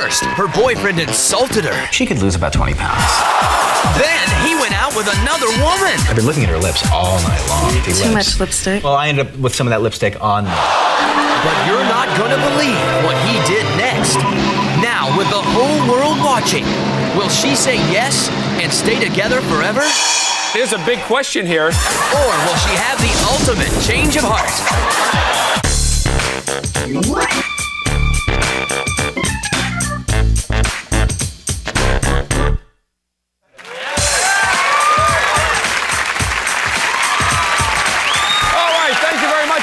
First, her boyfriend insulted her. She could lose about 20 pounds. Then he went out with another woman. I've been looking at her lips all night long. Too much lipstick. Well, I ended up with some of that lipstick on me. But you're not gonna believe what he did next. Now, with the whole world watching, will she say yes and stay together forever? Here's a big question here. Or will she have the ultimate change of heart?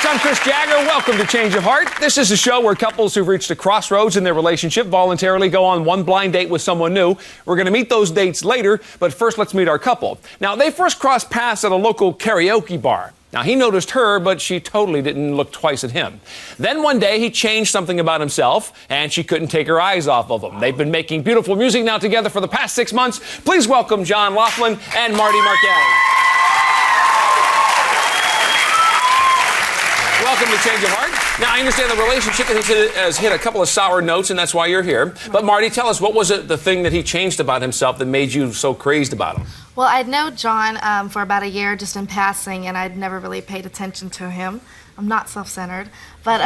I'm Chris Jagger. Welcome to Change of Heart. This is a show where couples who've reached a crossroads in their relationship voluntarily go on one blind date with someone new. We're going to meet those dates later, but first let's meet our couple. Now, they first crossed paths at a local karaoke bar. Now, he noticed her, but she totally didn't look twice at him. Then one day, he changed something about himself, and she couldn't take her eyes off of him. They've been making beautiful music now together for the past 6 months. Please welcome John Laughlin and Marty Marquez. Welcome to Change of Heart. Now, I understand the relationship has hit a couple of sour notes, and that's why you're here. But Marty, tell us, what was it, the thing that he changed about himself that made you so crazed about him? Well, I'd known John for about a year just in passing, and I'd never really paid attention to him. I'm not self-centered. But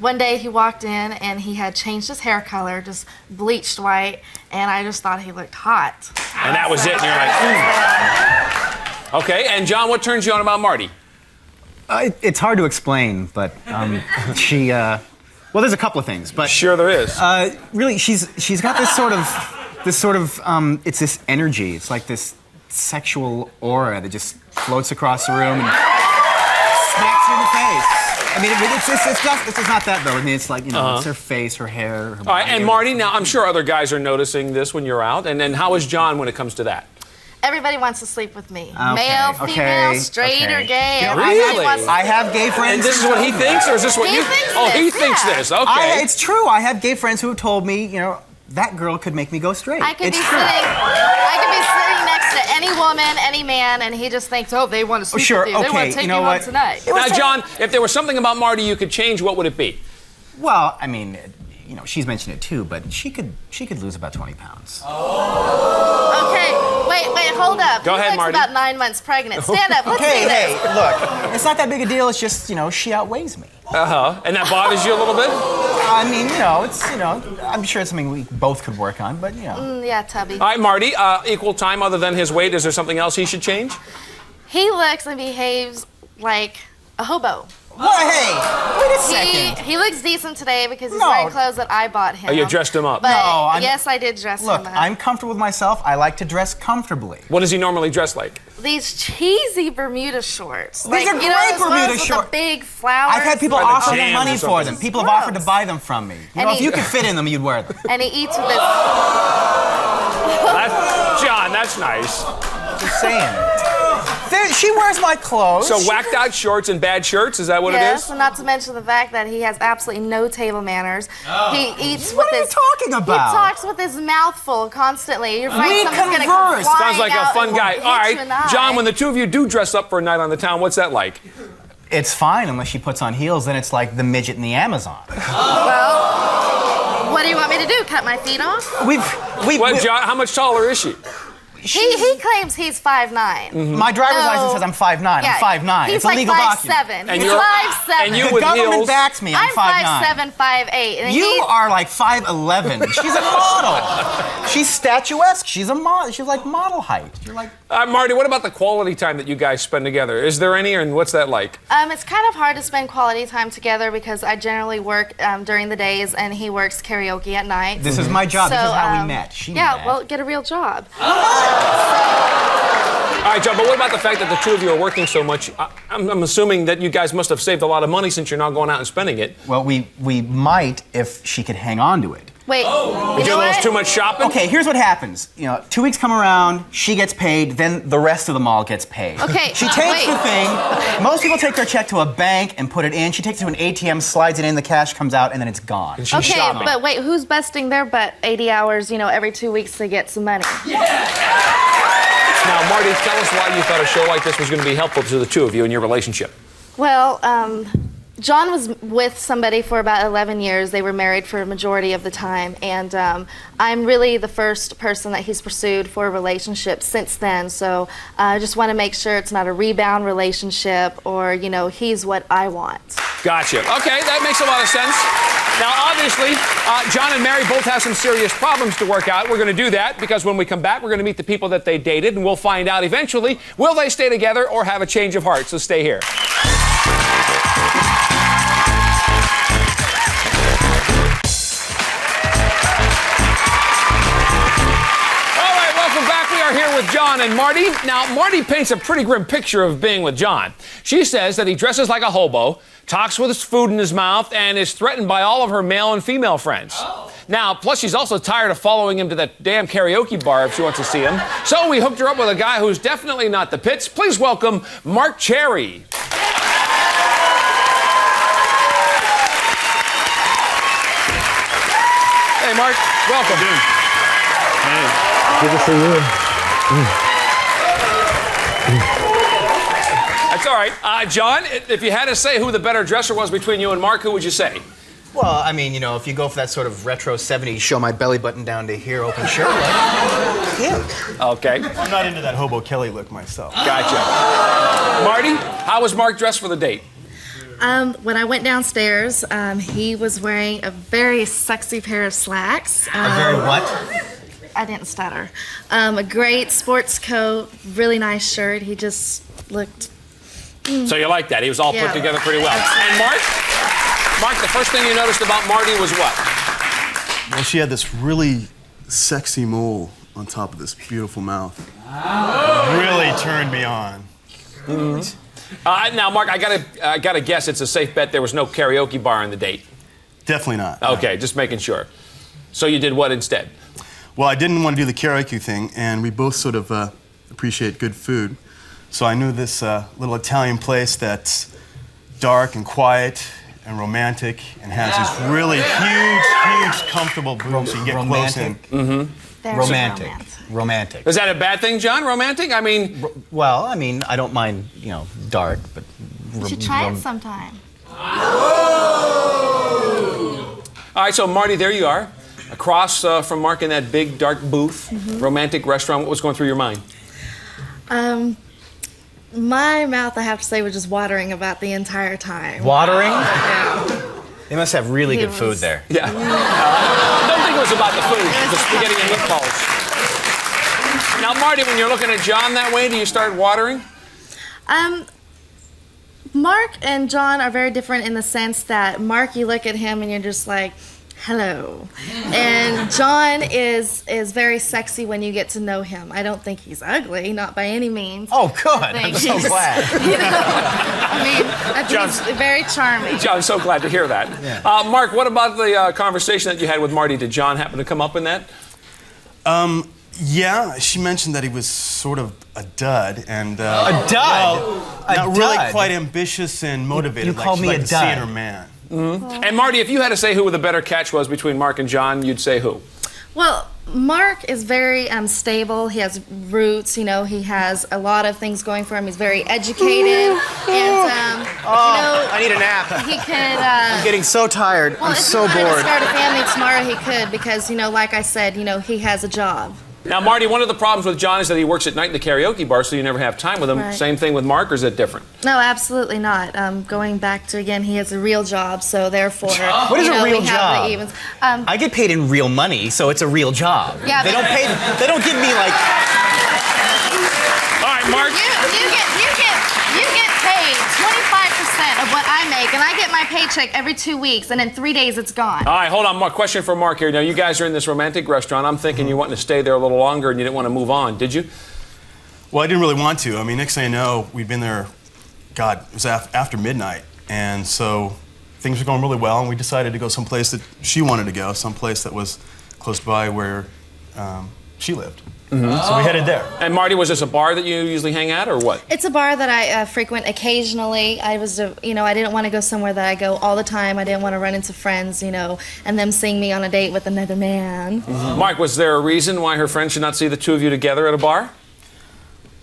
one day he walked in, and he had changed his hair color, just bleached white, and I just thought he looked hot. And that was it, and you're like, Okay, and John, what turns you on about Marty? It's hard to explain, but she. Well, there's a couple of things, but sure there is. Really, she's got this sort of. It's this energy. It's like this sexual aura that just floats across the room and smacks you in the face. I mean, it's not that though. I mean, it's like it's her face, her hair. Her All right, and Marty. Now, I'm sure other guys are noticing this when you're out. And then, how is John when it comes to that? Everybody wants to sleep with me. Okay, Male, female, straight or gay. Really? I have gay friends. And this is what he thinks, or is this what you? He thinks this. Okay. It's true. I have gay friends who have told me, that girl could make me go straight. I could be sitting next to any woman, any man, and he just thinks, they want to sleep with you. They want to take you home tonight. Now, John, if there was something about Marty you could change, what would it be? Well, I mean, she's mentioned it too, but she could lose about 20 pounds. Okay, wait, hold up. Go ahead, Marty. About 9 months pregnant. Stand up. Let's see this. Hey, look, it's not that big a deal. It's just, she outweighs me. And that bothers you a little bit? I mean, I'm sure it's something we both could work on, but yeah, Tubby. All right, Marty. Equal time other than his weight. Is there something else he should change? He looks and behaves like a hobo. Well, hey, wait a second. He looks decent today because he's wearing clothes that I bought him. Oh, you dressed him up? But yes, I did dress him up. Look, I'm comfortable with myself. I like to dress comfortably. What does he normally dress like? These cheesy Bermuda shorts. These are great Bermuda shorts. With the big flowers. I've had people offer me money for them. People have offered to buy them from me. If you could fit in them, you'd wear them. And he eats with his... John, that's nice. Just saying. She wears my clothes. So whacked out shorts and bad shirts, is that what it is? Yes, and not to mention the fact that he has absolutely no table manners. He eats with his... What are you talking about? He talks with his mouth full constantly. You're afraid someone's going to come Sounds like a fun guy. All right, right, John, when the two of you do dress up for a night on the town, what's that like? It's fine unless she puts on heels, then it's like the midget in the Amazon. Well, what do you want me to do? Cut my feet off? John, how much taller is she? He claims he's 5'9". Mm-hmm. My driver's license says I'm 5'9". Yeah, I'm 5'9". He's it's a legal document. He's 5'7". And you the with government heels, backs me. I'm 5'7", 5'8". And you are like 5'11". She's a model. She's statuesque. She's a model. She's like model height. You're like. Marty, what about the quality time that you guys spend together? Is there any, and what's that like? It's kind of hard to spend quality time together because I generally work during the days and he works karaoke at night. This is my job. This is how we met. She met. Well, get a real job. All right, John, but what about the fact that the two of you are working so much? I'm assuming that you guys must have saved a lot of money since you're not going out and spending it. Well, we might if she could hang on to it. Wait, you do those too much shopping? Okay, here's what happens. 2 weeks come around, she gets paid, then the rest of the mall gets paid. Okay, she takes the thing. Most people take their check to a bank and put it in. She takes it to an ATM, slides it in, the cash comes out, and then it's gone. And she's shopping. But wait, who's busting their butt 80 hours, every 2 weeks to get some money? Yeah. Now, Marty, tell us why you thought a show like this was going to be helpful to the two of you in your relationship. Well, John was with somebody for about 11 years. They were married for a majority of the time, and I'm really the first person that he's pursued for a relationship since then. So I just want to make sure it's not a rebound relationship, or he's what I want. Gotcha. Okay, that makes a lot of sense. Now, obviously, John and Mary both have some serious problems to work out. We're going to do that because when we come back, we're going to meet the people that they dated, and we'll find out eventually, will they stay together or have a change of heart? So stay here. Here with John and Marty. Now, Marty paints a pretty grim picture of being with John. She says that he dresses like a hobo, talks with his food in his mouth, and is threatened by all of her male and female friends. Oh. Now, plus she's also tired of following him to that damn karaoke bar if she wants to see him. So we hooked her up with a guy who's definitely not the pits. Please welcome Mark Cherry. Hey, Mark. Welcome. Hey. Good to see you. That's all right. John, if you had to say who the better dresser was between you and Mark, who would you say? Well, I mean, if you go for that sort of retro 70s, show my belly button down to here, open shirt, like him. Okay. I'm not into that Hobo Kelly look myself. Gotcha. Marty, how was Mark dressed for the date? When I went downstairs, he was wearing a very sexy pair of slacks. A very what? I didn't stutter. A great sports coat, really nice shirt. He just looked... So you like that? He was all put together pretty well. And Mark, the first thing you noticed about Marty was what? Well, she had this really sexy mole on top of this beautiful mouth. It really turned me on. Mm-hmm. Now, Mark, I gotta guess it's a safe bet there was no karaoke bar on the date. Definitely not. Okay, just making sure. So you did what instead? Well, I didn't want to do the karaoke thing, and we both sort of appreciate good food. So I knew this little Italian place that's dark and quiet and romantic and has these really huge, comfortable booths you can get close in. Mm-hmm. Romantic. Is that a bad thing, John? Romantic? I mean... Well, I mean, I don't mind, dark, but... You should try it sometime. All right, so Marty, there you are. Across from Mark in that big, dark booth, romantic restaurant. What was going through your mind? My mouth, I have to say, was just watering about the entire time. Watering? Yeah. They must have really good food there. Yeah. Don't think it was about the food, the spaghetti and meatballs. Now, Marty, when you're looking at John that way, do you start watering? Mark and John are very different in the sense that Mark, you look at him and you're just like, hello. And John is very sexy when you get to know him. I don't think he's ugly, not by any means. Oh, good. I'm so glad. I think he's very charming. John, so glad to hear that. Yeah. Mark, what about the conversation that you had with Marty? Did John happen to come up in that? Yeah, she mentioned that he was sort of a dud and... a dud? Well, not really quite ambitious and motivated. You called me a dud. To see in her man. Mm-hmm. And Marty, if you had to say who the better catch was between Mark and John, you'd say who? Well, Mark is very stable. He has roots. He has a lot of things going for him. He's very educated, and I need a nap. He could. I'm getting so tired. Well, I'm so bored. If he wanted to start a family tomorrow, he could because like I said, he has a job. Now, Marty, one of the problems with John is that he works at night in the karaoke bar, so you never have time with him. Right. Same thing with Mark, or is it different? No, absolutely not. Going back to, again, he has a real job, so therefore... What is a real job? Evens. I get paid in real money, so it's a real job. Yeah, they don't give me, like... All right, Mark. You get paid 25% of what I make, and I get my paycheck every 2 weeks, and in 3 days it's gone. All right, hold on. Question for Mark here. Now, you guys are in this romantic restaurant. I'm thinking you wanted to stay there a little longer and you didn't want to move on, did you? Well, I didn't really want to. I mean, next thing I know, we'd been there, God, it was after midnight. And so things were going really well, and we decided to go someplace that she wanted to go, someplace that was close by where she lived. Mm-hmm. So we headed there. And Marty, was this a bar that you usually hang at, or what? It's a bar that I frequent occasionally. I didn't want to go somewhere that I go all the time. I didn't want to run into friends, and them seeing me on a date with another man. Mm-hmm. Mark, was there a reason why her friends should not see the two of you together at a bar?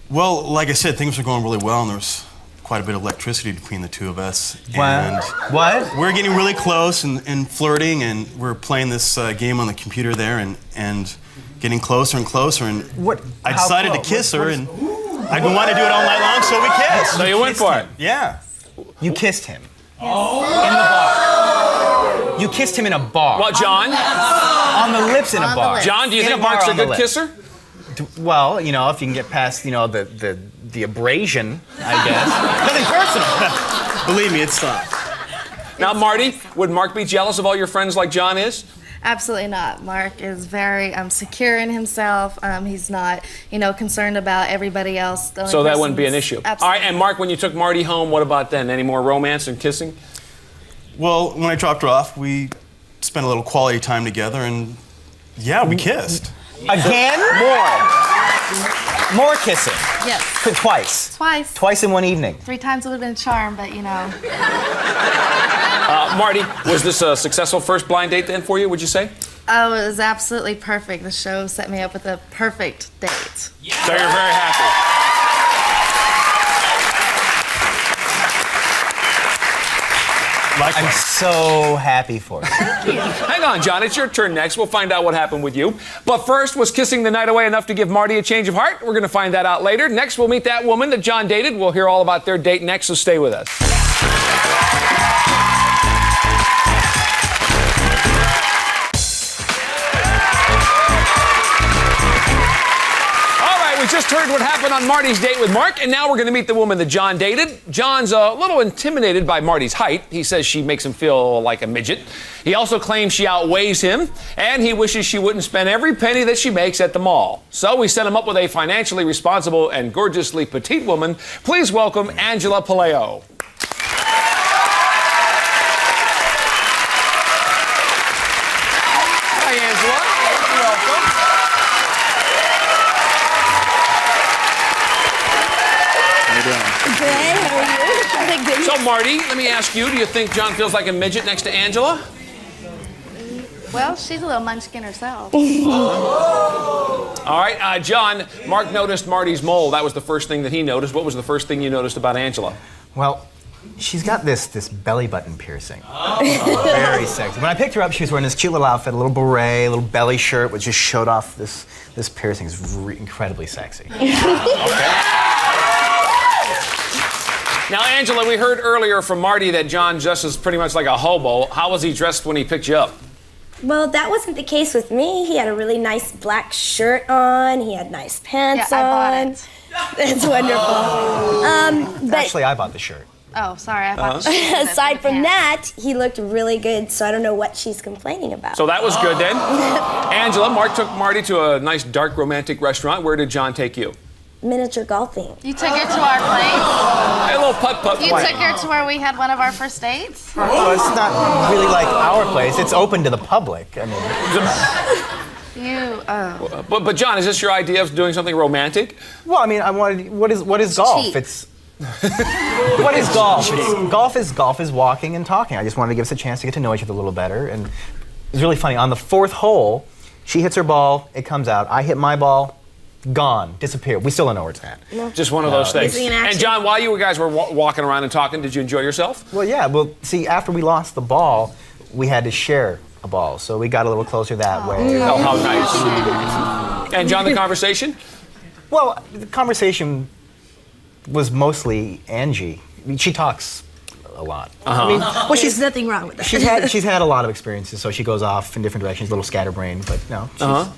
Well, like I said, things were going really well, and there was quite quite a bit of electricity between the two of us. What? And What? we're getting really close and flirting, and we're playing this game on the computer there, and getting closer and closer. And What? I How decided to close? kiss her, and I've been wanting to do it all night long, so we kissed. So you went for it. Yeah. You kissed him. In the bar. You kissed him in a bar. Well, John? On the lips in a On the bar. lips. John, do you In a think bar Mark's a on the good lips. kisser? Well, you know, if you can get past, you know, the abrasion, I guess. Nothing personal. Believe me, it's tough. Now, Marty, would Mark be jealous of all your friends like John is? Absolutely not. Mark is very secure in himself. He's not, concerned about everybody else. The only So that wouldn't be an person's- issue. Absolutely. All right, and Mark, when you took Marty home, what about then? Any more romance and kissing? Well, when I dropped her off, we spent a little quality time together, and yeah, we kissed. Again? More kissing. Yes. Twice. Twice in one evening. 3 times would have been a charm, but Marty, was this a successful first blind date then for you, would you say? Oh, it was absolutely perfect. The show set me up with a perfect date. So you're very happy. I'm so happy for you. Hang on, John, it's your turn next. We'll find out what happened with you. But first, was kissing the night away enough to give Marty a change of heart? We're going to find that out later. Next, we'll meet that woman that John dated. We'll hear all about their date next, so stay with us. We just heard what happened on Marty's date with Mark, and now we're going to meet the woman that John dated. John's a little intimidated by Marty's height. He says she makes him feel like a midget. He also claims she outweighs him, and he wishes she wouldn't spend every penny that she makes at the mall. So we set him up with a financially responsible and gorgeously petite woman. Please welcome Angela Paleo. Hi, Angela. Welcome. Good, how are you? So, Marty, let me ask you, do you think John feels like a midget next to Angela? Well, she's a little munchkin herself. All right, John, Mark noticed Marty's mole. That was the first thing that he noticed. What was the first thing you noticed about Angela? Well, she's got this belly button piercing. Very sexy. When I picked her up, she was wearing this cute little outfit, a little beret, a little belly shirt, which just showed off this piercing. It's incredibly sexy. Now, Angela, we heard earlier from Marty that John dresses pretty much like a hobo. How was he dressed when he picked you up? Well, that wasn't the case with me. He had a really nice black shirt on. He had nice pants Yeah, I bought on. it. That's wonderful. But Actually, I bought the shirt. Oh, sorry, I thought she was aside from pants. that, he looked really good, so I don't know what she's complaining about. So that was good then. Angela, Mark took Marty to a nice, dark, romantic restaurant. Where did John take you? Miniature golfing. You took her to our place? A little putt-putt You play. took her to where we had one of our first dates? Well, it's not really like our place. It's open to the public. I mean, But John, is this your idea of doing something romantic? well, I mean, I wanted. What is golf? cheap. It's what is golf? Golf is walking and talking. I just wanted to give us a chance to get to know each other a little better, and it's really funny. On the 4th hole, she hits her ball, it comes out. I hit my ball. Gone, disappeared. We still don't know where it's at. Just one of those things. Missing in action. And John, while you guys were walking around and talking, did you enjoy yourself? Well, yeah. Well, see, after we lost the ball, we had to share a ball, so we got a little closer that way. Oh, how nice. And John, the conversation? Well, the conversation was mostly Angie. I mean, she talks a lot. I mean, well, There's nothing wrong with that. she's had a lot of experiences, so she goes off in different directions, a little scatterbrained, but no,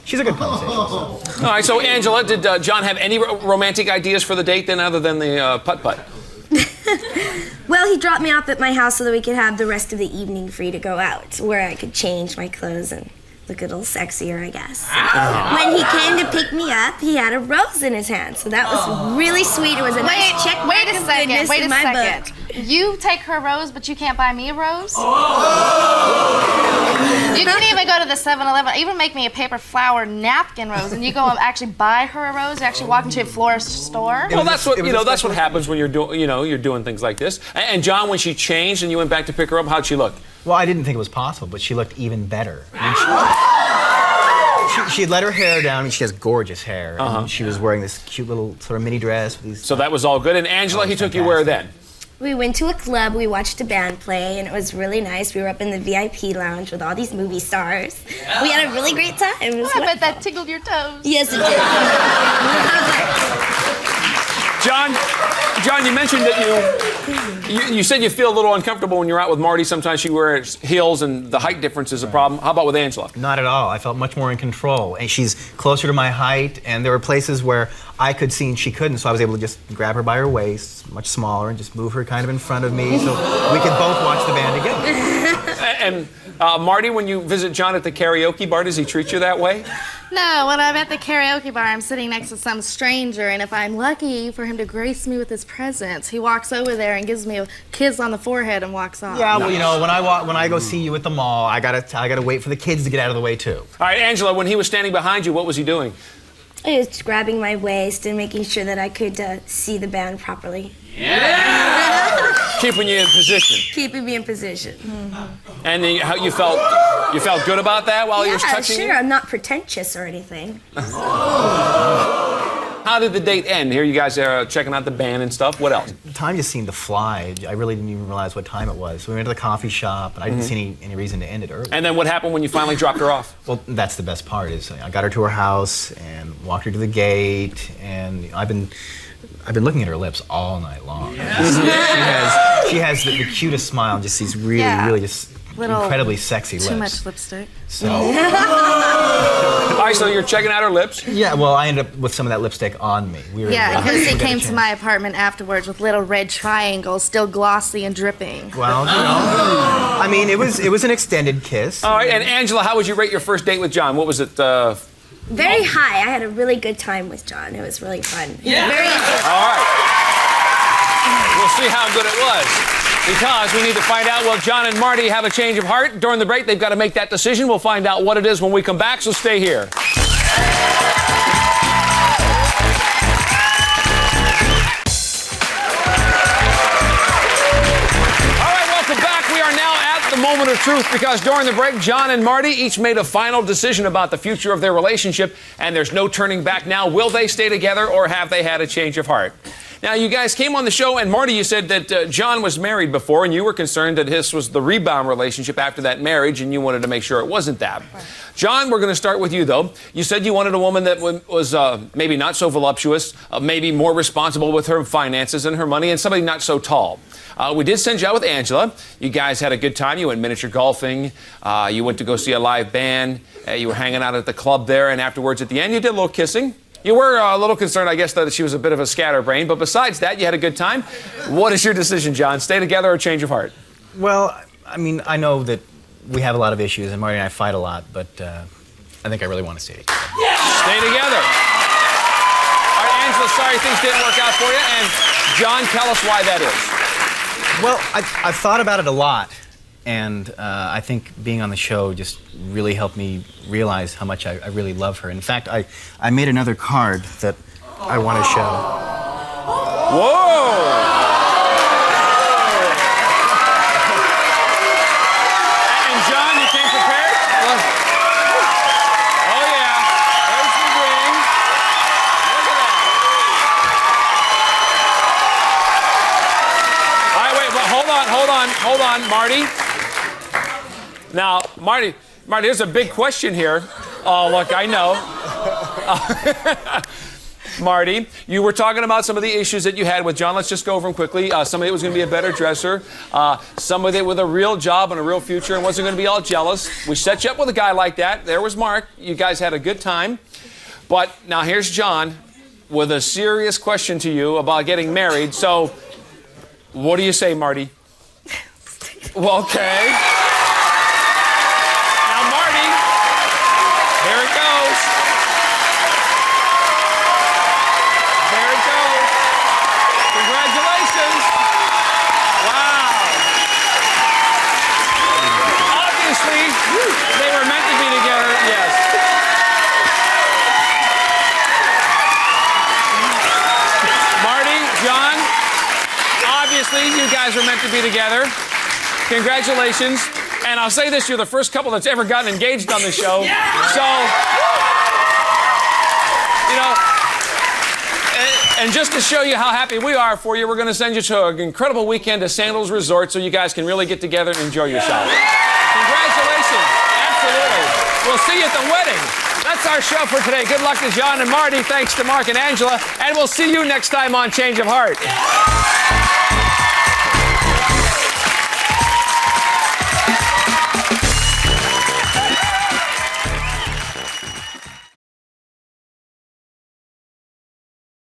she's a good conversation. So. All right, so Angela, did John have any romantic ideas for the date then other than the putt-putt? Well, he dropped me off at my house so that we could have the rest of the evening free to go out, where I could change my clothes and look a little sexier, I guess. When he came to pick me up, he had a rose in his hand, so that was really sweet. It was a nice check mark Wait a of second. goodness Wait in a my second. book. You take her rose, but you can't buy me a rose? You can even go to the 7-Eleven, even make me a paper flower napkin rose, and you go and actually buy her a rose. You actually walk into a florist store. Well, that's what that's what happens when you're doing you're doing things like this. And John, when she changed and you went back to pick her up, how'd she look? Well, I didn't think it was possible, but she looked even better. I mean, she had let her hair down. I mean, she has gorgeous hair. And she was wearing this cute little sort of mini dress with these. So that was all good. And Angela, he took you where then? We went to a club, we watched a band play, and it was really nice. We were up in the VIP lounge with all these movie stars. Yeah. We had a really great time. It was I bet that tickled your toes. Yes, it did. John, you mentioned that you said you feel a little uncomfortable when you're out with Marty. Sometimes she wears heels and the height difference is a problem. How about with Angela? Not at all. I felt much more in control. And she's closer to my height, and there were places where I could see and she couldn't, so I was able to just grab her by her waist, much smaller, and just move her kind of in front of me so we could both watch the band together. And Marty, when you visit John at the karaoke bar, does he treat you that way? No, when I'm at the karaoke bar, I'm sitting next to some stranger, and if I'm lucky for him to grace me with his presence, he walks over there and gives me a kiss on the forehead and walks off. Yeah, well, you know, when I go see you at the mall, I gotta wait for the kids to get out of the way too. All right, Angela, when he was standing behind you, what was he doing? He was grabbing my waist and making sure that I could see the band properly. Yeah! Keeping you in position. Keeping me in position. Mm-hmm. And then how you felt good about that while he was touching you? Yeah, sure. I'm not pretentious or anything. How did the date end? Here you guys are checking out the band and stuff. What else? Time just seemed to fly. I really didn't even realize what time it was. So we went to the coffee shop, and I didn't see any reason to end it early. And then what happened when you finally dropped her off? Well, that's the best part. Is I got her to her house and walked her to the gate, and I've been looking at her lips all night long. Yeah. She has the cutest smile, just these really just incredibly sexy lips. Too much lipstick. So. All right, so you're checking out her lips? Yeah, well, I ended up with some of that lipstick on me. Yeah, because he came to my apartment afterwards with little red triangles, still glossy and dripping. Well, you know, I mean, it was an extended kiss. All right, and Angela, how would you rate your first date with John? What was it? Very high. I had a really good time with John. It was really fun. Yeah. Very interesting. All right. We'll see how good it was. Because we need to find out, will John and Marty have a change of heart? During the break, they've got to make that decision. We'll find out what it is when we come back, so stay here. All right, welcome back. We are now at the moment of truth because during the break, John and Marty each made a final decision about the future of their relationship, and there's no turning back now. Will they stay together or have they had a change of heart? Now, you guys came on the show, and Marty, you said that John was married before, and you were concerned that his was the rebound relationship after that marriage, and you wanted to make sure it wasn't that. Right. John, we're going to start with you, though. You said you wanted a woman that was maybe not so voluptuous, maybe more responsible with her finances and her money, and somebody not so tall. We did send you out with Angela. You guys had a good time. You went miniature golfing. You went to go see a live band. You were hanging out at the club there, and afterwards, at the end, you did a little kissing. You were a little concerned, I guess, that she was a bit of a scatterbrain, but besides that, you had a good time. What is your decision, John? Stay together or change of heart? Well, I mean, I know that we have a lot of issues, and Marty and I fight a lot, but I think I really want to stay together. Yeah! Stay together. All right, Angela, sorry things didn't work out for you, and John, tell us why that is. Well, I've thought about it a lot. And I think being on the show just really helped me realize how much I really love her. In fact, I made another card that I want to show. Whoa! And John, you came prepared? Oh, yeah. There's the ring. Look at that. All right, wait, but hold on, Marty. Now, Marty, there's a big question here. Oh, look, I know. Marty, you were talking about some of the issues that you had with John. Let's just go over them quickly. Somebody that was going to be a better dresser. Somebody with a real job and a real future and wasn't going to be all jealous. We set you up with a guy like that. There was Mark. You guys had a good time. But now here's John with a serious question to you about getting married. So, what do you say, Marty? Well, okay. There it goes. There it goes. Congratulations. Wow. Obviously, they were meant to be together, yes. Marty, John, obviously you guys were meant to be together. Congratulations. And I'll say this, you're the first couple that's ever gotten engaged on the show. Yeah! So, you know, And just to show you how happy we are for you, we're going to send you to an incredible weekend to Sandals Resort so you guys can really get together and enjoy yourselves. Congratulations. Absolutely. We'll see you at the wedding. That's our show for today. Good luck to John and Marty. Thanks to Mark and Angela. And we'll see you next time on Change of Heart.